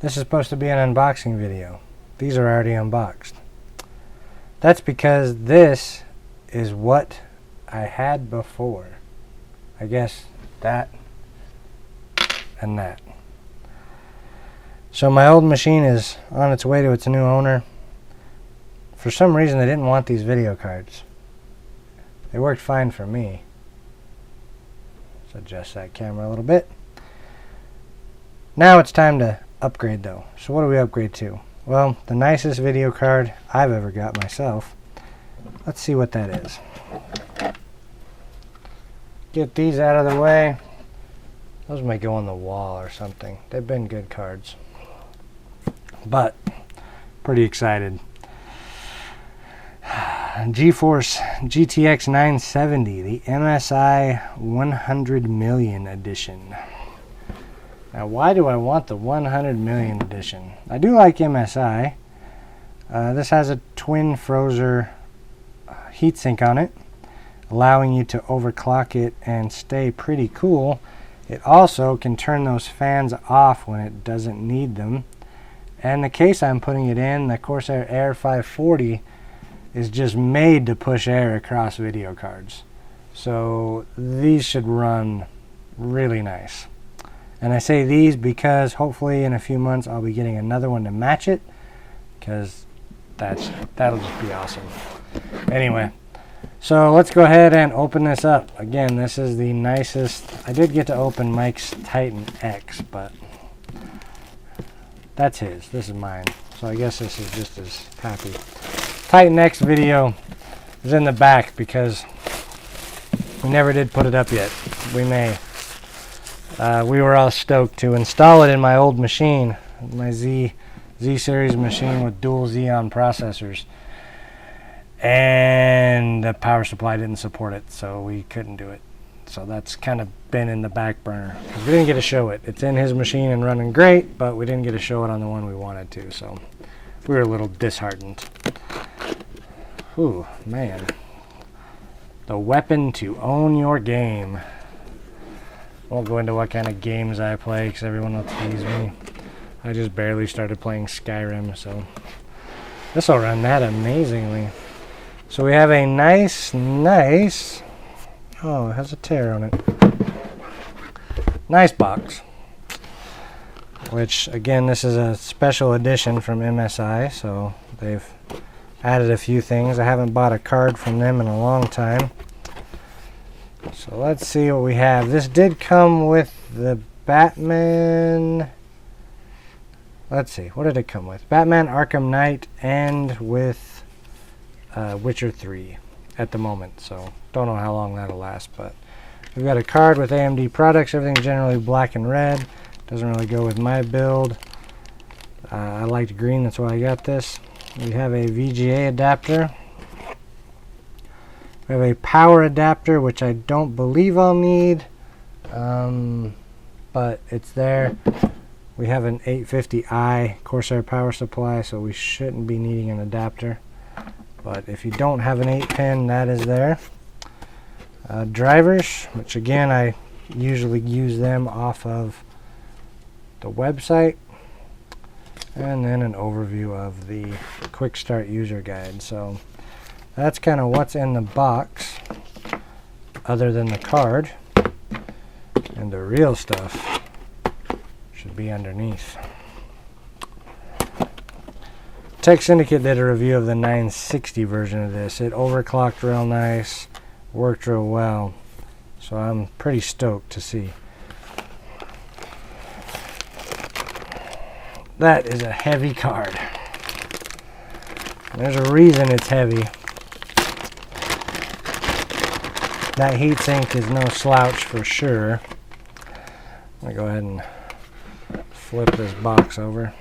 This is supposed to be an unboxing video. These are already unboxed. That's because this is what I had before. I guess that and that. So my old machine is on its way to its new owner. For some reason they didn't want these video cards. They worked fine for me. Let's adjust that camera a little bit. Now it's time to upgrade though. So what do we upgrade to? Well, the nicest video card I've ever got myself. Let's see what that is. Get these out of the way. Those might go on the wall or something. They've been good cards. But, pretty excited. Geforce GTX970, the MSI 100 million edition. Now, why do I want the 100 million edition? I do like MSI. This has a twin Frozer heatsink on it, allowing you to overclock it and stay pretty cool. It also can turn those fans off when it doesn't need them. And the case I'm putting it in, the Corsair Air 540, is just made to push air across video cards. So these should run really nice. And I say these because hopefully in a few months I'll be getting another one to match it, because that'll just be awesome. Anyway, so let's go ahead and open this up. Again, this is the nicest. I did get to open Mike's Titan X, but that's his. This is mine. So I guess this is just as happy. Titan X video is in the back because we never did put it up yet. We may. We were all stoked to install it in my old machine, my Z series machine with dual Xeon processors. And the power supply didn't support it, so we couldn't do it. So that's kind of been in the back burner, because we didn't get to show it. It's in his machine and running great, but we didn't get to show it on the one we wanted to, so we were a little disheartened. Ooh, man. The weapon to own your game. I won't go into what kind of games I play, because everyone will tease me. I just barely started playing Skyrim, so this will run that amazingly. So we have a nice, oh, it has a tear on it. Nice box. Which, again, this is a special edition from MSI, so they've added a few things. I haven't bought a card from them in a long time. So let's see what we have. This did come with the Batman. Let's see, what did it come with? Batman Arkham Knight and with Witcher 3 at the moment. So don't know how long that'll last, but we've got a card with AMD products. Everything's generally black and red. Doesn't really go with my build. I liked green, that's why I got this. We have a VGA adapter. We have a power adapter, which I don't believe I'll need, but it's there. We have an 850i Corsair power supply, so we shouldn't be needing an adapter. But if you don't have an 8-pin, that is there. Drivers, which again I usually use them off of the website. And then an overview of the quick start user guide. So that's kind of what's in the box, other than the card. And the real stuff should be underneath. Tech Syndicate did a review of the 960 version of this. It overclocked real nice, worked real well. So I'm pretty stoked to see. That is a heavy card. There's a reason it's heavy. That heatsink is no slouch for sure. I'm going to go ahead and flip this box over.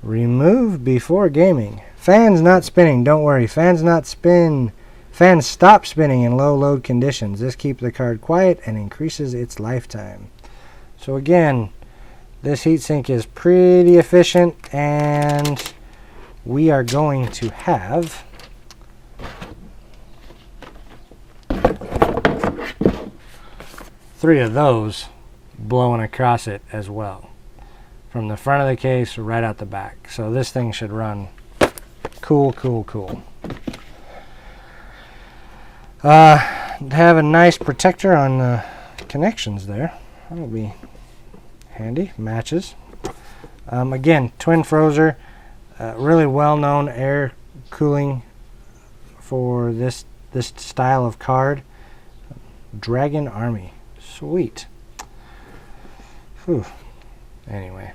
Remove before gaming. Fans not spinning. Don't worry. Fans stop spinning in low load conditions. This keeps the card quiet and increases its lifetime. So again, this heatsink is pretty efficient, and we are going to have three of those blowing across it as well. from the front of the case right out the back. So this thing should run cool. Have a nice protector on the connections there. That'll be handy. Matches. Again, twin frozer, really well-known air cooling for this style of card. Dragon Army, sweet. Whew. Anyway,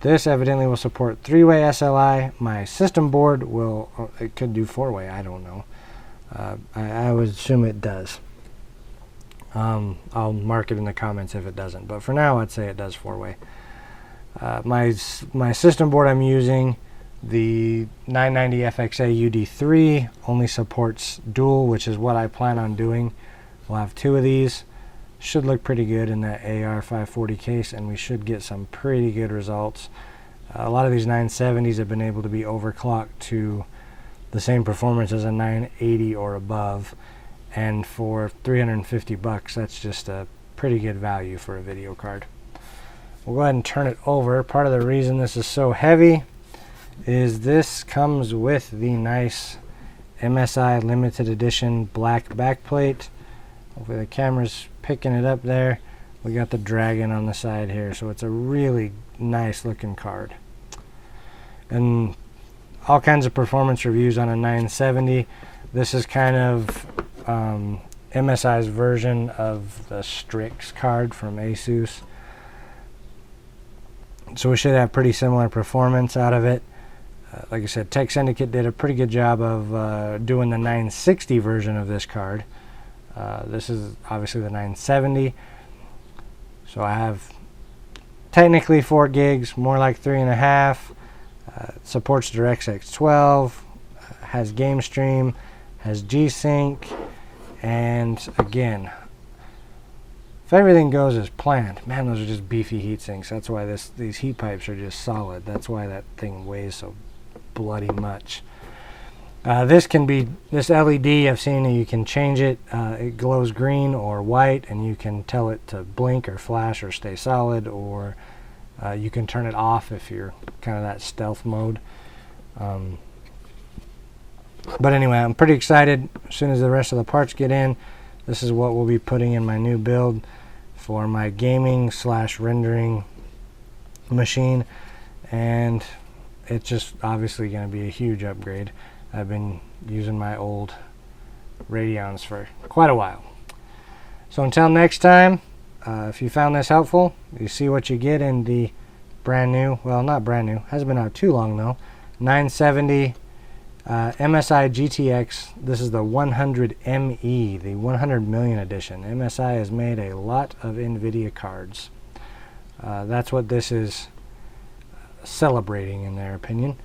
this evidently will support 3-way SLI. My system board will, it could do 4-way, I don't know. I would assume it does. I'll mark it in the comments if it doesn't, but for now I'd say it does 4-way. My system board I'm using, the 990 FXA UD3, only supports dual, which is what I plan on doing. We'll have 2 of these. Should look pretty good in that AR540 case, and we should get some pretty good results. A lot of these 970s have been able to be overclocked to the same performance as a 980 or above, and for $350, that's just a pretty good value for a video card. We'll go ahead and turn it over. Part of the reason this is so heavy is this comes with the nice MSI limited edition black backplate. Hopefully the camera's picking it up there. We got the dragon on the side here, so it's a really nice looking card. And all kinds of performance reviews on a 970. This is kind of MSI's version of the Strix card from Asus. So we should have pretty similar performance out of it. Like I said, Tech Syndicate did a pretty good job of doing the 960 version of this card. This is obviously the 970. So I have technically 4 gigs, more like 3.5. Supports DirectX 12, has GameStream, has G-Sync, and again, if everything goes as planned, man, those are just beefy heat sinks. That's why these heat pipes are just solid. That's why that thing weighs so bloody much. This LED, I've seen that you can change it. It glows green or white, and you can tell it to blink or flash or stay solid, or you can turn it off if you're kind of that stealth mode. But anyway, I'm pretty excited. As soon as the rest of the parts get in, this is what we'll be putting in my new build for my gaming / rendering machine, and it's just obviously going to be a huge upgrade. I've been using my old Radeons for quite a while. So until next time, if you found this helpful, you see what you get in the brand new, well, not brand new, hasn't been out too long though, 970 MSI GTX. This is the 100ME, the 100 million edition. MSI has made a lot of NVIDIA cards. That's what this is celebrating in their opinion.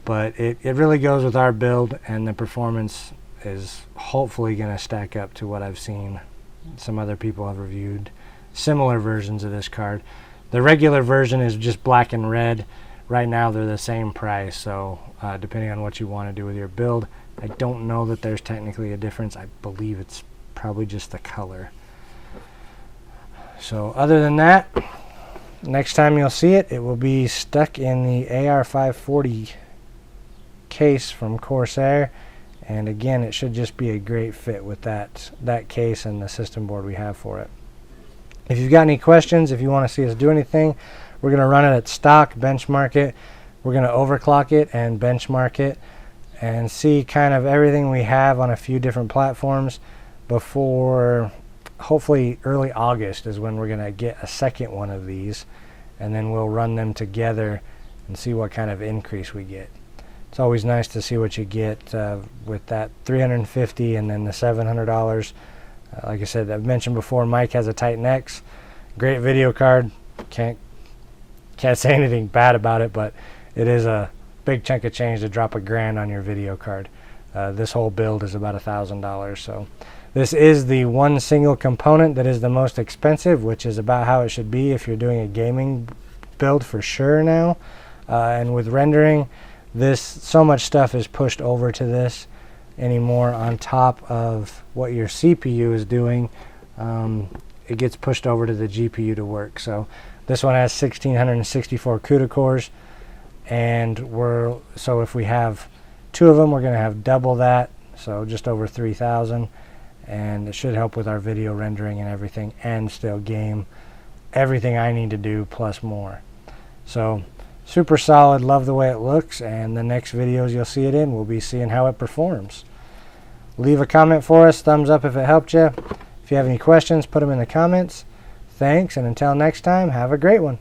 But it really goes with our build, and the performance is hopefully going to stack up to what I've seen some other people have reviewed similar versions of this card. The regular version is just black and red. Right now they're the same price, so depending on what you want to do with your build, I don't know that there's technically a difference. I believe it's probably just the color. So other than that, next time you'll see it, it will be stuck in the AR540 case from Corsair, and again, it should just be a great fit with that case and the system board we have for it. If you've got any questions, if you want to see us do anything, we're going to run it at stock, benchmark it. We're going to overclock it and benchmark it and see kind of everything we have on a few different platforms before hopefully early August is when we're going to get a second one of these, and then we'll run them together and see what kind of increase we get. It's always nice to see what you get with that $350 and then the $700. Like I said, I've mentioned before, Mike has a Titan X. Great video card. Can't say anything bad about it, but it is a big chunk of change to drop $1,000 on your video card. This whole build is about $1,000. So this is the one single component that is the most expensive, which is about how it should be if you're doing a gaming build for sure now. And with rendering, so much stuff is pushed over to this anymore on top of what your CPU is doing. it gets pushed over to the GPU to work. So this one has 1664 CUDA cores, and so if we have 2 of them, we're going to have double that, so just over 3,000, and it should help with our video rendering and everything, and still game everything I need to do plus more. So super solid, love the way it looks, and the next videos you'll see it in, we'll be seeing how it performs. Leave a comment for us, thumbs up if it helped you. If you have any questions, put them in the comments. Thanks, and until next time, have a great one.